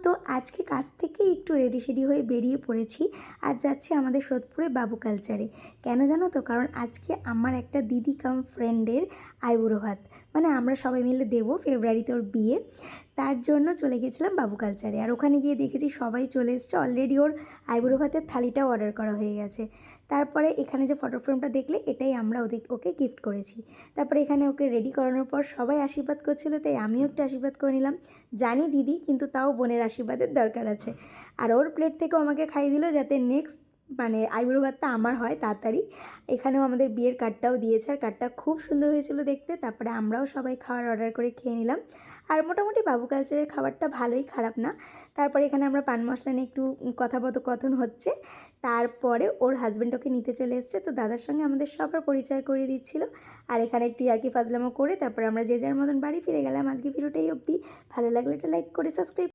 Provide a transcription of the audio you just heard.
তো আজকে কাজ থেকে একটু রেডি সেডি হয়ে বেরিয়ে পড়েছি। আজ যাচ্ছি আমাদের সোদপুরে বাবু কালচারে। কেন জানো তো? কারণ আজকে আমার একটা দিদি কাম ফ্রেন্ডের আইবুড়ো ভাত, মানে আমরা সবাই মিলে দেবো, ফেব্রুয়ারিতে ওর বিয়ে। তার জন্য চলে গেছিলাম বাবু কালচারে। আর ওখানে গিয়ে দেখেছি সবাই চলে এসছে, অলরেডি ওর আইবুড়ো ভাতের থালিটাও অর্ডার করা হয়ে গেছে। তারপরে এখানে যে ফটো ফ্রেমটা দেখলে, এটাই আমরা ওকে গিফট করেছি। তারপরে এখানে ওকে রেডি করানোর পর সবাই আশীর্বাদ করছিল, তাই আমিও একটু আশীর্বাদ করে নিলাম। জানি দিদি, কিন্তু তাও বোনের আশীর্বাদের দরকার আছে। আর ওর প্লেট থেকেও আমাকে খাইয়ে দিল, যাতে নেক্সট মানে আইবুড়ো ভাতটা আমার হয় তাড়াতাড়ি। এখানেও আমাদের বিয়ের কার্ডটাও দিয়েছে, আর কার্ডটা খুব সুন্দর হয়েছিল দেখতে। তারপরে আমরাও সবাই খাওয়ার অর্ডার করে খেয়ে নিলাম। আর মোটামুটি বাবু কালচারের খাবারটা ভালোই, খারাপ না। তারপরে এখানে আমরা পান মশলা নিয়ে একটু কথোপকথন হচ্ছে। তারপরে ওর হাজব্যান্ড ওকে নিতে চলে এসছে, তো দাদার সঙ্গে আমাদের সবার পরিচয় করিয়ে দিচ্ছিল। আর এখানে একটু ইয়ার্কি ফাজলামো করে তারপরে আমরা যে যার মতন বাড়ি ফিরে গেলাম। আজকে ভিডিওটাই অবধি। ভালো লাগলে একটা লাইক করে সাবস্ক্রাইব